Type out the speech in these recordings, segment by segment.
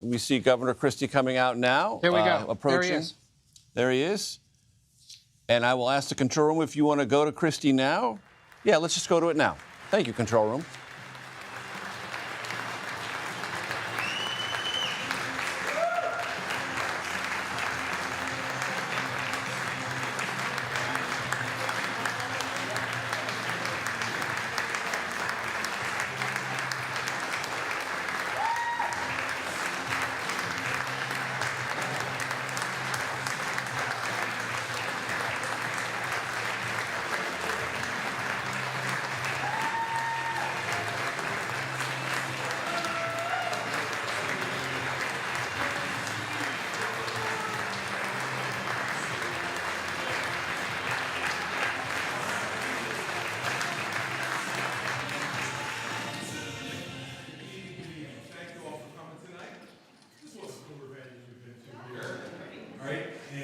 We see Governor Christie coming out now. Here we go. Approaching. There he is. There he is. And I will ask the control room if you want to go to Christie now. Yeah, let's just go to it now. Thank you, control room.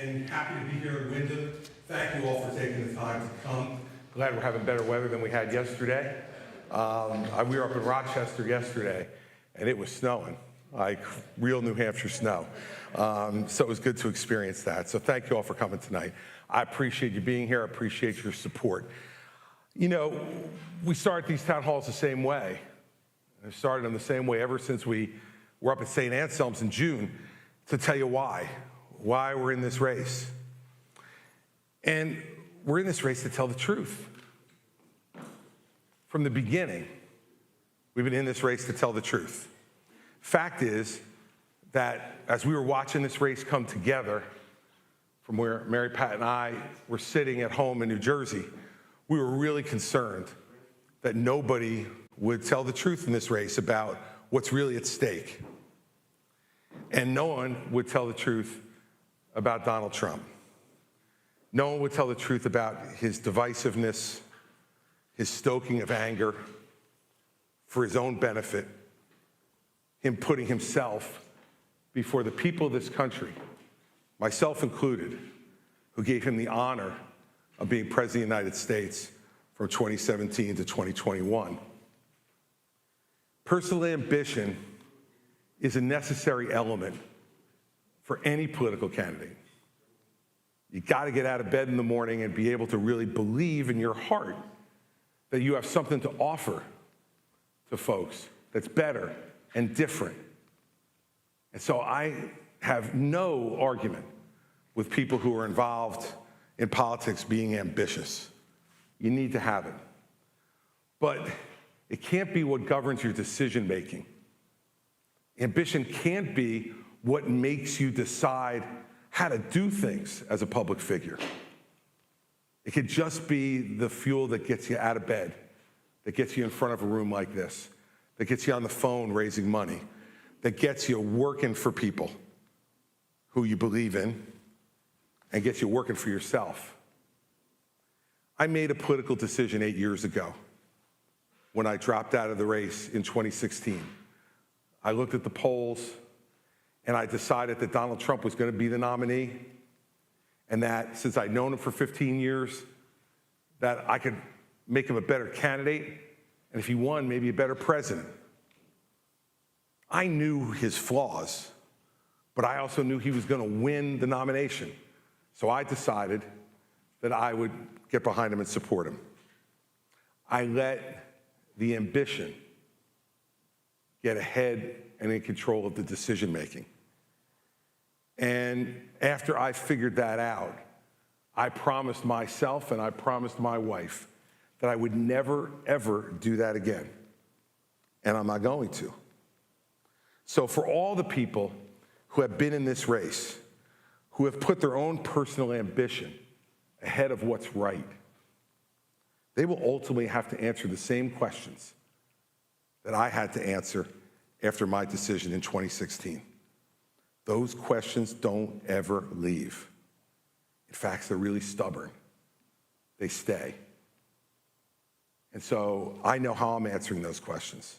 And happy to be here in Wyndham. Thank you all for taking the time to come. Glad we're having better weather than we had yesterday. We were up in Rochester yesterday, and it was snowing, like real New Hampshire snow. So it was good to experience that. So thank you all for coming tonight. I appreciate you being here. I appreciate your support. You know, we start these town halls the same way. I've started them the same way ever since we were up at St. Anselm's in June to tell you why we're in this race. And we're in this race to tell the truth. From the beginning, we've been in this race to tell the truth. Fact is that as we were watching this race come together, from where Mary Pat and I were sitting at home in New Jersey, we were really concerned that nobody would tell the truth in this race about what's really at stake. And no one would tell the truth about Donald Trump. No one would tell the truth about his divisiveness, his stoking of anger for his own benefit, him putting himself before the people of this country, myself included, who gave him the honor of being President of the United States from 2017 to 2021. Personal ambition is a necessary element for any political candidate. You got to get out of bed in the morning and be able to really believe in your heart that you have something to offer to folks that's better and different. And so I have no argument with people who are involved in politics being ambitious. You need to have it. But it can't be what governs your decision making. Ambition can't be what makes you decide how to do things as a public figure. It could just be the fuel that gets you out of bed, that gets you in front of a room like this, that gets you on the phone raising money, that gets you working for people who you believe in, and gets you working for yourself. I made a political decision 8 years ago when I dropped out of the race in 2016. I looked at the polls, and I decided that Donald Trump was going to be the nominee, and that since I'd known him for 15 years, that I could make him a better candidate, and if he won, maybe a better president. I knew his flaws, but I also knew he was going to win the nomination. So I decided that I would get behind him and support him. I let the ambition get ahead and in control of the decision making. And after I figured that out, I promised myself and I promised my wife that I would never, ever do that again. And I'm not going to. So for all the people who have been in this race, who have put their own personal ambition ahead of what's right, they will ultimately have to answer the same questions that I had to answer after my decision in 2016. Those questions don't ever leave. In fact, they're really stubborn. They stay. And so I know how I'm answering those questions.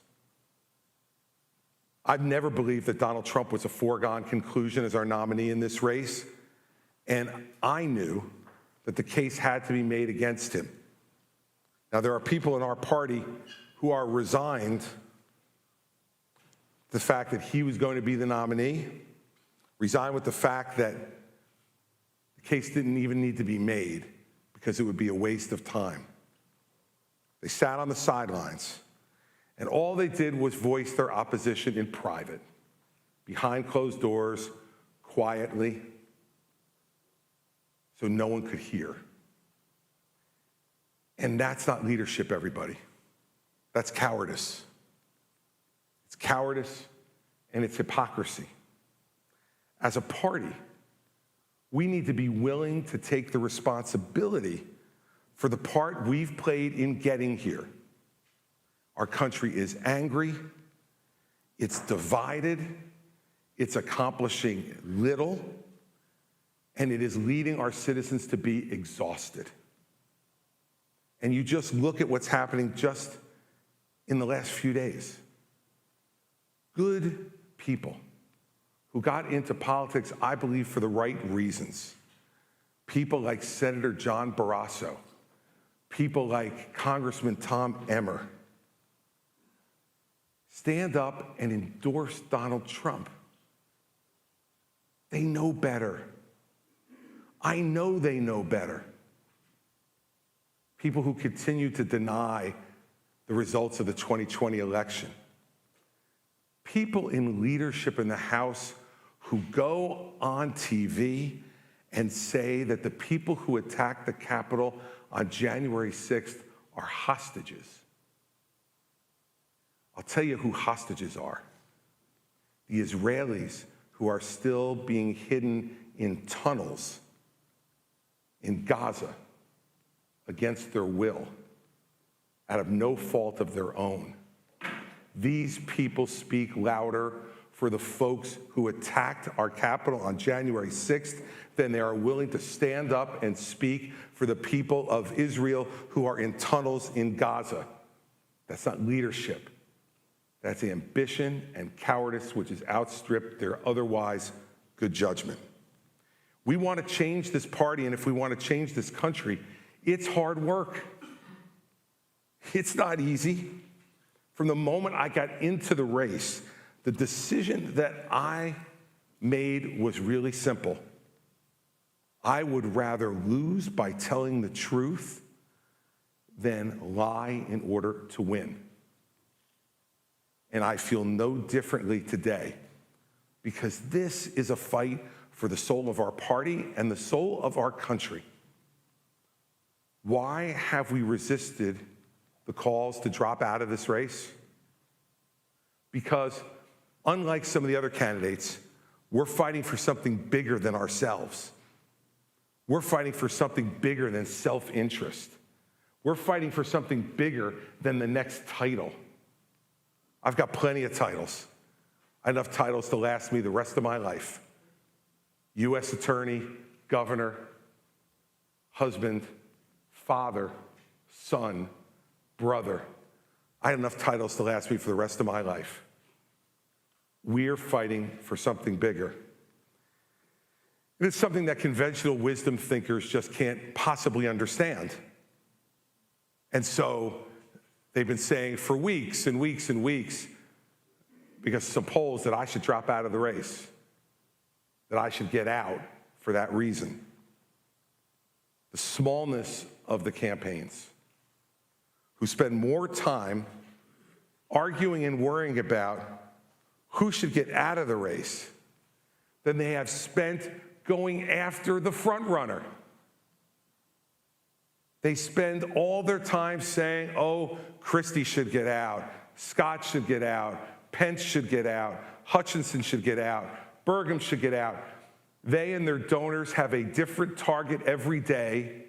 I've never believed that Donald Trump was a foregone conclusion as our nominee in this race, and I knew that the case had to be made against him. Now, there are people in our party who are resigned the fact that he was going to be the nominee, resigned with the fact that the case didn't even need to be made because it would be a waste of time. They sat on the sidelines, and all they did was voice their opposition in private, behind closed doors, quietly, so no one could hear. And that's not leadership, everybody. That's cowardice. It's cowardice and it's hypocrisy. As a party, we need to be willing to take the responsibility for the part we've played in getting here. Our country is angry, it's divided, it's accomplishing little, and it is leading our citizens to be exhausted. And you just look at what's happening just in the last few days. Good people who got into politics, I believe, for the right reasons. People like Senator John Barrasso, people like Congressman Tom Emmer, stand up and endorse Donald Trump. They know better. I know they know better. People who continue to deny the results of the 2020 election. People in leadership in the House who go on TV and say that the people who attacked the Capitol on January 6th are hostages. I'll tell you who hostages are. The Israelis who are still being hidden in tunnels in Gaza against their will, out of no fault of their own. These people speak louder for the folks who attacked our Capitol on January 6th than they are willing to stand up and speak for the people of Israel who are in tunnels in Gaza. That's not leadership. That's ambition and cowardice, which has outstripped their otherwise good judgment. We want to change this party, and if we want to change this country, it's hard work. It's not easy. From the moment I got into the race, the decision that I made was really simple. I would rather lose by telling the truth than lie in order to win. And I feel no differently today, because this is a fight for the soul of our party and the soul of our country. Why have we resisted the calls to drop out of this race? Because unlike some of the other candidates, we're fighting for something bigger than ourselves. We're fighting for something bigger than self-interest. We're fighting for something bigger than the next title. I've got plenty of titles. Enough titles to last me the rest of my life. U.S. Attorney, Governor, husband, father, son, brother. I had enough titles to last me for the rest of my life. We're fighting for something bigger. And it's something that conventional wisdom thinkers just can't possibly understand. And so they've been saying for weeks and weeks and weeks, because some polls, that I should drop out of the race, that I should get out for that reason. The smallness of the campaigns, who spend more time arguing and worrying about who should get out of the race than they have spent going after the front runner. They spend all their time saying, oh, Christie should get out, Scott should get out, Pence should get out, Hutchinson should get out, Burgum should get out. They and their donors have a different target every day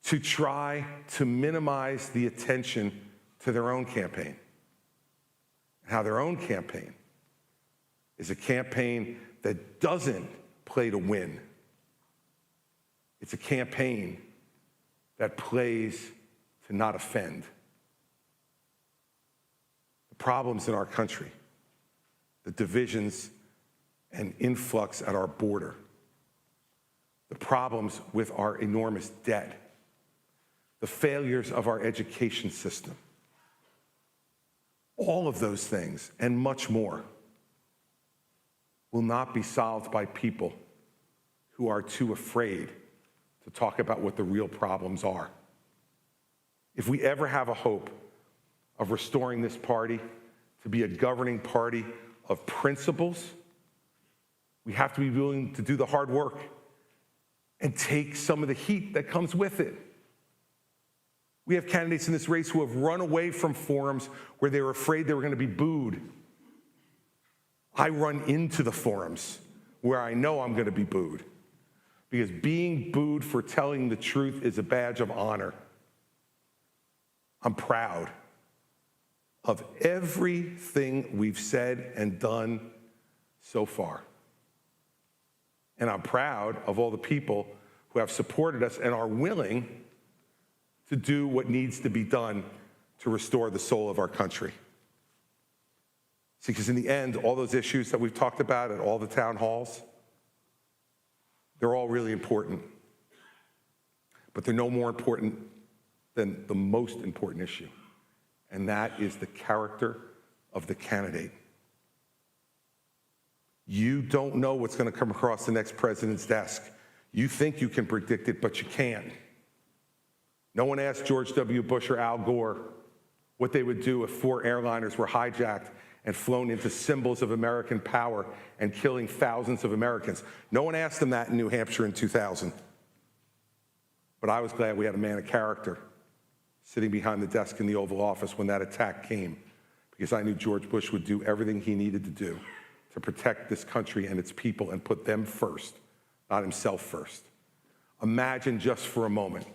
to try to minimize the attention to their own campaign. How their own campaign is a campaign that doesn't play to win. It's a campaign that plays to not offend. The problems in our country, the divisions and influx at our border, the problems with our enormous debt, the failures of our education system, All of those things and much more will not be solved by people who are too afraid to talk about what the real problems are. If we ever have a hope of restoring this party to be a governing party of principles, we have to be willing to do the hard work and take some of the heat that comes with it. We have candidates in this race who have run away from forums where they were afraid they were going to be booed. I run into the forums where I know I'm going to be booed, because being booed for telling the truth is a badge of honor. I'm proud of everything we've said and done so far. And I'm proud of all the people who have supported us and are willing to do what needs to be done to restore the soul of our country. See, because in the end, all those issues that we've talked about at all the town halls, they're all really important. But they're no more important than the most important issue, and that is the character of the candidate. You don't know what's going to come across the next president's desk. You think you can predict it, but you can't. No one asked George W. Bush or Al Gore what they would do if 4 airliners were hijacked and flown into symbols of American power and killing thousands of Americans. No one asked them that in New Hampshire in 2000. But I was glad we had a man of character sitting behind the desk in the Oval Office when that attack came, because I knew George Bush would do everything he needed to do to protect this country and its people and put them first, not himself first. Imagine just for a moment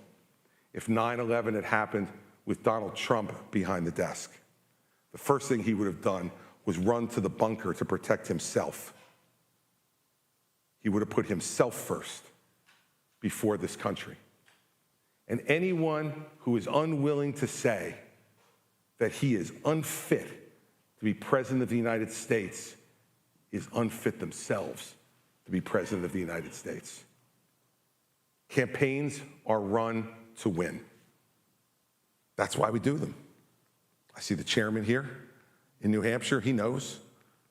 if 9/11 had happened with Donald Trump behind the desk. The first thing he would have done was run to the bunker to protect himself. He would have put himself first before this country. And anyone who is unwilling to say that he is unfit to be president of the United States is unfit themselves to be president of the United States. Campaigns are run to win. That's why we do them. I see the chairman here in New Hampshire. He knows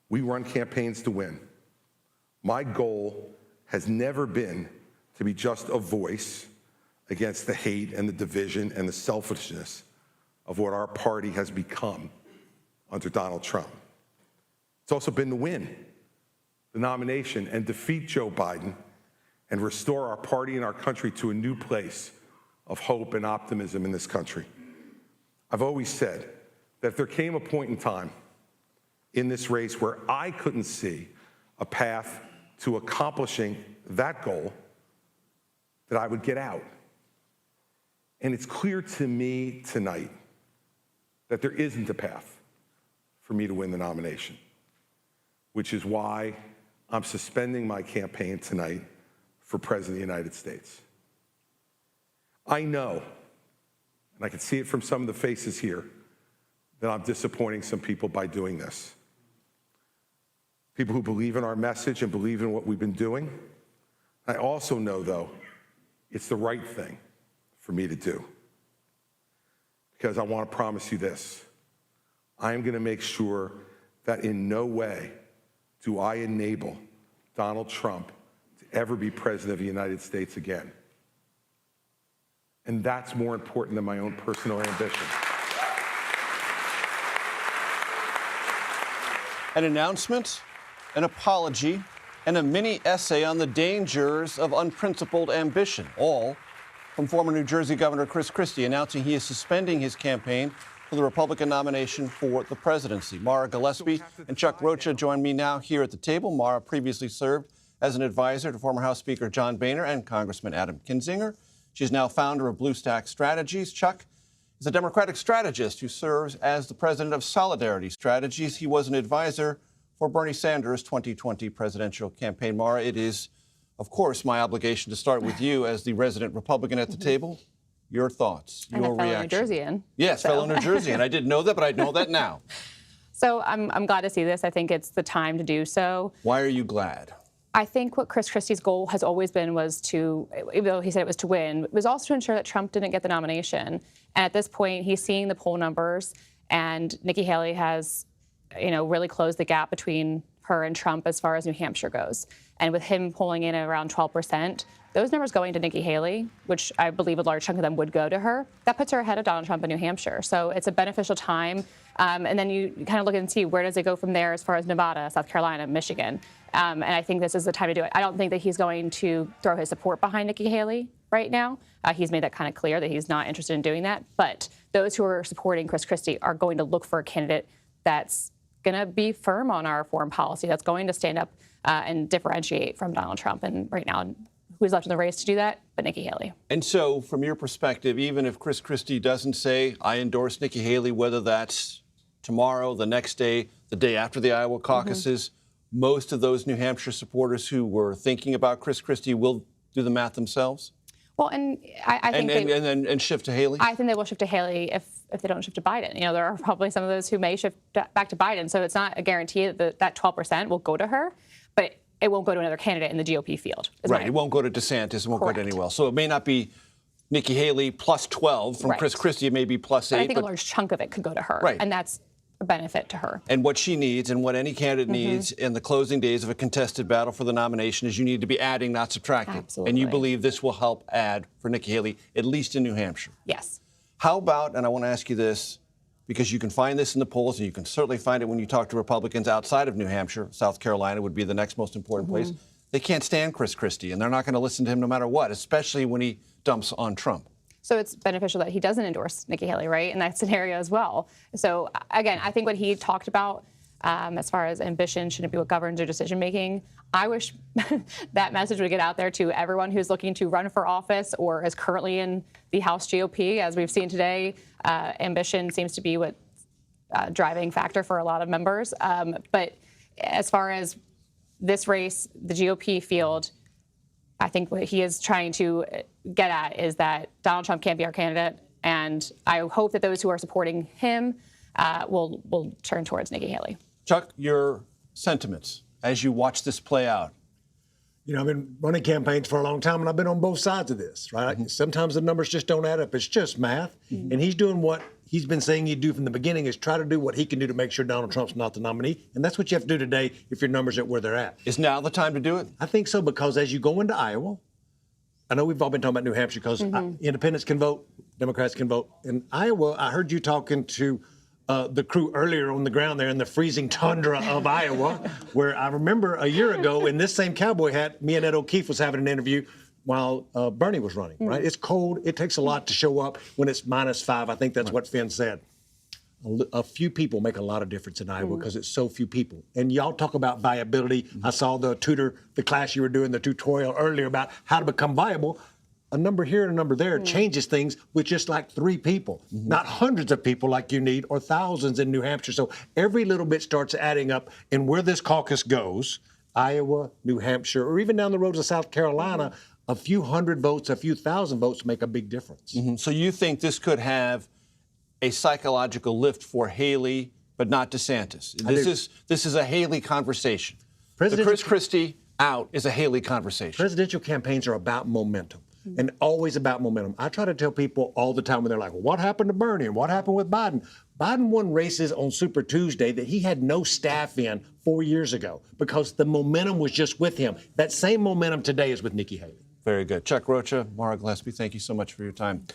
we run campaigns to win. My goal has never been to be just a voice against the hate and the division and the selfishness of what our party has become under Donald Trump. It's also been to win the nomination and defeat Joe Biden and restore our party and our country to a new place of hope and optimism in this country. I've always said that if there came a point in time in this race where I couldn't see a path to accomplishing that goal, that I would get out. And it's clear to me tonight that there isn't a path for me to win the nomination, which is why I'm suspending my campaign tonight for President of the United States. I know, and I can see it from some of the faces here, that I'm disappointing some people by doing this. People who believe in our message and believe in what we've been doing. I also know, though, it's the right thing for me to do. Because I want to promise you this. I am going to make sure that in no way do I enable Donald Trump to ever be president of the United States again. And that's more important than my own personal ambition. An announcement, an apology, and a mini essay on the dangers of unprincipled ambition, all from former New Jersey Governor Chris Christie announcing he is suspending his campaign for the Republican nomination for the presidency. Mara Gillespie and Chuck Rocha join me now here at the table. Mara previously served as an advisor to former House Speaker John Boehner and Congressman Adam Kinzinger. She's now founder of Blue Stack Strategies. Chuck is a Democratic strategist who serves as the president of Solidarity Strategies. He was an advisor for Bernie Sanders' 2020 presidential campaign. Mara, it is, of course, my obligation to start with you as the resident Republican at the table. Your thoughts, your reaction. And a fellow New Jerseyan. Yes, fellow New Jerseyan. I didn't know that, but I know that now. So I'm glad to see this. I think it's the time to do so. Why are you glad? I think what Chris Christie's goal has always been was to, even though he said it was to win, was also to ensure that Trump didn't get the nomination. And at this point, he's seeing the poll numbers, And Nikki Haley has, really closed the gap between her and Trump as far as New Hampshire goes. And with him pulling in at around 12%, those numbers going to Nikki Haley, which I believe a large chunk of them would go to her, that puts her ahead of Donald Trump in New Hampshire. So it's a beneficial time. And then you kind of look and see where does it go from there as far as Nevada, South Carolina, Michigan. And I think this is the time to do it. I don't think that he's going to throw his support behind Nikki Haley right now. He's made that kind of clear that he's not interested in doing that. But those who are supporting Chris Christie are going to look for a candidate that's going to be firm on our foreign policy, that's going to stand up and differentiate from Donald Trump. And right now, who's left in the race to do that but Nikki Haley? And so, from your perspective, even if Chris Christie doesn't say, I endorse Nikki Haley, whether that's tomorrow, the next day, the day after the Iowa caucuses, most of those New Hampshire supporters who were thinking about Chris Christie will do the math themselves? Well, and I think and shift to Haley? I think they will shift to Haley if they don't shift to Biden. There are probably some of those who may shift back to Biden. So it's not a guarantee that that 12% will go to her, but it won't go to another candidate in the GOP field. Right. It won't go to DeSantis. It won't go to anyone else. So it may not be Nikki Haley plus 12 from Chris Christie. It may be plus 8. But I think a large chunk of it could go to her. Right. And that's a benefit to her. And what she needs and what any candidate needs in the closing days of a contested battle for the nomination is you need to be adding, not subtracting. Absolutely. And you believe this will help add for Nikki Haley, at least in New Hampshire. Yes. How about, and I want to ask you this, because you can find this in the polls, and you can certainly find it when you talk to Republicans outside of New Hampshire. South Carolina would be the next most important place. They can't stand Chris Christie, and they're not going to listen to him no matter what, especially when he dumps on Trump. So it's beneficial that he doesn't endorse Nikki Haley, right, in that scenario as well. So, again, I think what he talked about as far as ambition shouldn't be what governs your decision-making. I wish that message would get out there to everyone who's looking to run for office or is currently in the House GOP. As we've seen today, ambition seems to be what driving factor for a lot of members. But as far as this race, the GOP field, I think what he is trying to get at is that Donald Trump can't be our candidate, and I hope that those who are supporting him will turn towards Nikki Haley. Chuck, your sentiments as you watch this play out? I've been running campaigns for a long time, and I've been on both sides of this, right? Sometimes the numbers just don't add up. It's just math. And he's doing what he's been saying he'd do from the beginning, is try to do what he can do to make sure Donald Trump's not the nominee. And that's what you have to do today if your numbers are where they're at. Is now the time to do it? I think so, because as you go into Iowa, I know we've all been talking about New Hampshire because independents can vote, Democrats can vote. In Iowa, I heard you talking to the crew earlier on the ground there in the freezing tundra of Iowa, where I remember a year ago in this same cowboy hat, me and Ed O'Keefe was having an interview while Bernie was running, right? It's cold. It takes a lot to show up when it's -5. I think that's what Finn said. A few people make a lot of difference in Iowa because it's so few people. And y'all talk about viability. I saw the class you were doing, the tutorial earlier about how to become viable. A number here and a number there changes things with just like 3 people, not hundreds of people like you need or thousands in New Hampshire. So every little bit starts adding up. And where this caucus goes, Iowa, New Hampshire, or even down the road to South Carolina, a few hundred votes, a few thousand votes make a big difference. So you think this could have a psychological lift for Haley, but not DeSantis? This is a Haley conversation. The Chris Christie out is a Haley conversation. Presidential campaigns are about momentum. And always about momentum. I try to tell people all the time when they're like, well, what happened to Bernie and what happened with Biden? Biden won races on Super Tuesday that he had no staff in 4 years ago because the momentum was just with him. That same momentum today is with Nikki Haley. Very good. Chuck Rocha, Mara Gillespie, thank you so much for your time.